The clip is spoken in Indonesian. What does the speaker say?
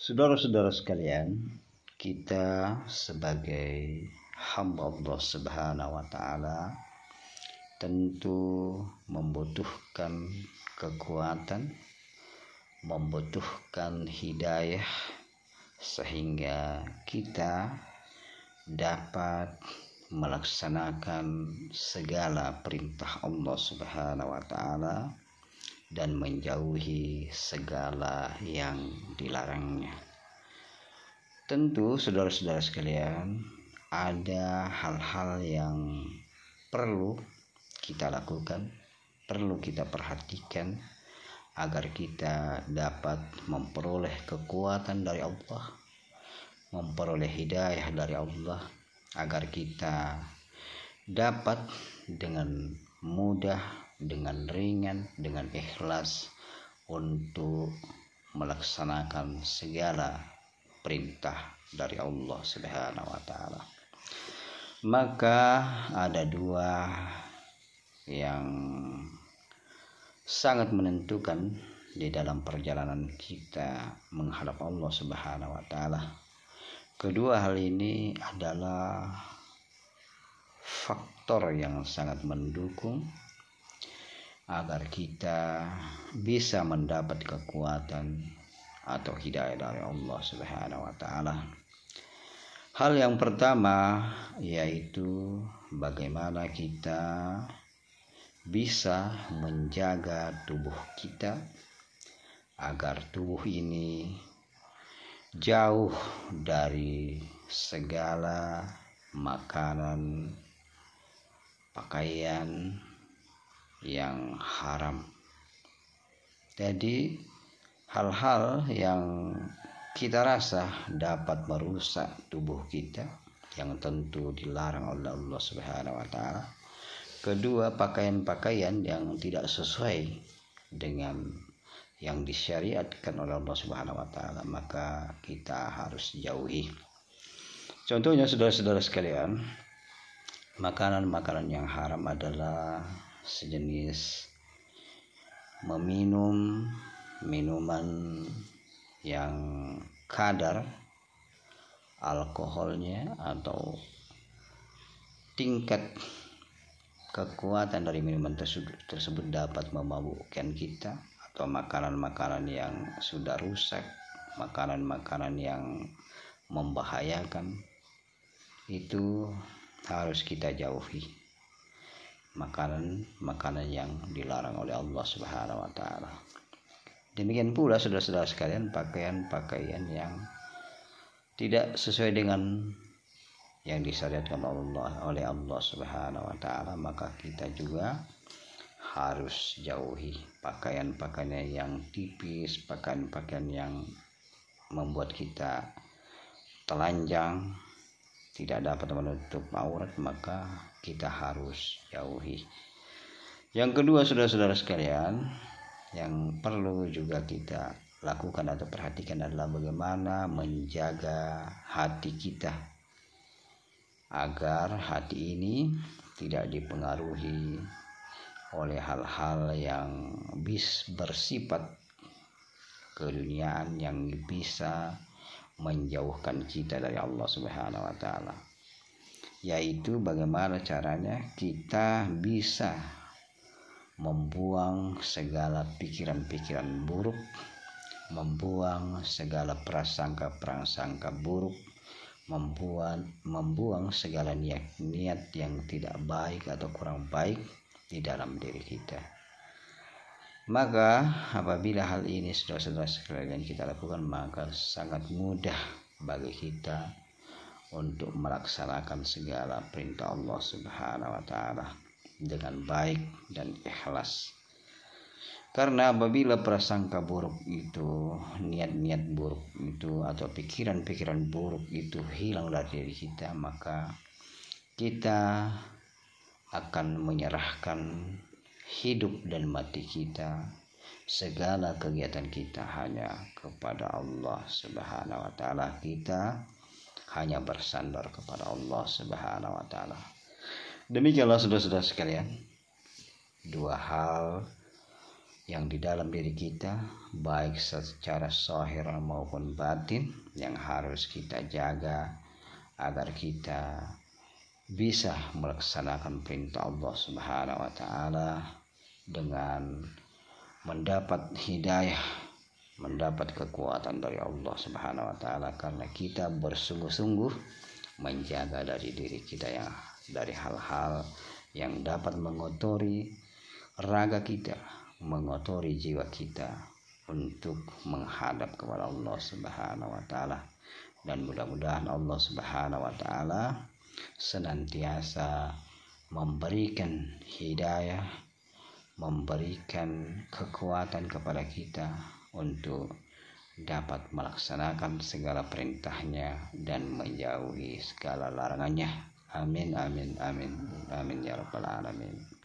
Saudara-saudara sekalian, kita sebagai hamba Allah Subhanahu wa taala tentu membutuhkan kekuatan, membutuhkan hidayah sehingga kita dapat melaksanakan segala perintah Allah Subhanahu wa taala dan menjauhi segala yang dilarangnya. Tentu saudara-saudara sekalian, ada hal-hal yang perlu kita lakukan, perlu kita perhatikan agar kita dapat memperoleh kekuatan dari Allah, memperoleh hidayah dari Allah, agar kita dapat dengan mudah, dengan ringan, dengan ikhlas untuk melaksanakan segala perintah dari Allah Subhanahu wa taala. Maka ada dua yang sangat menentukan di dalam perjalanan kita menghadap Allah Subhanahu wa taala. Kedua hal ini adalah faktor yang sangat mendukung agar kita bisa mendapat kekuatan atau hidayah dari Allah Subhanahu wa taala. Hal yang pertama yaitu bagaimana kita bisa menjaga tubuh kita agar tubuh ini jauh dari segala makanan, pakaian yang haram. Jadi hal-hal yang kita rasa dapat merusak tubuh kita yang tentu dilarang oleh Allah Subhanahu wa taala. Kedua, pakaian-pakaian yang tidak sesuai dengan yang disyariatkan oleh Allah Subhanahu wa taala, maka kita harus jauhi. Contohnya saudara-saudara sekalian, makanan-makanan yang haram adalah sejenis meminum minuman yang kadar alkoholnya atau tingkat kekuatan dari minuman tersebut dapat memabukkan kita, atau makanan-makanan yang sudah rusak, makanan-makanan yang membahayakan, itu harus kita jauhi. Makanan yang dilarang oleh Allah Subhanahu wa taala. Demikian pula saudara-saudara sekalian, pakaian-pakaian yang tidak sesuai dengan yang disyariatkan oleh Allah Subhanahu wa taala, maka kita juga harus jauhi pakaian-pakaian yang tipis, pakaian-pakaian yang membuat kita telanjang, tidak dapat menutup aurat, maka kita harus jauhi. Yang kedua saudara-saudara sekalian, yang perlu juga kita lakukan atau perhatikan adalah bagaimana menjaga hati kita agar hati ini tidak dipengaruhi oleh hal-hal yang bersifat keduniaan yang bisa menjauhkan kita dari Allah Subhanahu wa taala. Yaitu bagaimana caranya kita bisa membuang segala pikiran-pikiran buruk, membuang segala prasangka-prasangka buruk, membuang segala niat-niat yang tidak baik atau kurang baik di dalam diri kita. Maka apabila hal ini saudara-saudara sekalian kita lakukan, maka sangat mudah bagi kita untuk melaksanakan segala perintah Allah Subhanahu wa taala dengan baik dan ikhlas. Karena apabila prasangka buruk itu, niat-niat buruk itu, atau pikiran-pikiran buruk itu hilang dari diri kita, maka kita akan menyerahkan hidup dan mati kita, segala kegiatan kita hanya kepada Allah Subhanahu wa taala. Kita hanya bersandar kepada Allah Subhanahu wa taala. Demikianlah saudara-saudara sekalian, dua hal yang di dalam diri kita, baik secara zahir maupun batin, yang harus kita jaga agar kita bisa melaksanakan perintah Allah Subhanahu wa taala dengan mendapat hidayah, mendapat kekuatan dari Allah Subhanahu wa taala, karena kita bersungguh-sungguh menjaga dari diri kita yang dari hal-hal yang dapat mengotori raga kita, mengotori jiwa kita untuk menghadap kepada Allah Subhanahu wa taala. Dan mudah-mudahan Allah Subhanahu wa taala senantiasa memberikan hidayah, memberikan kekuatan kepada kita untuk dapat melaksanakan segala perintahnya dan menjauhi segala larangannya. Amin amin amin amin ya rabbal alamin.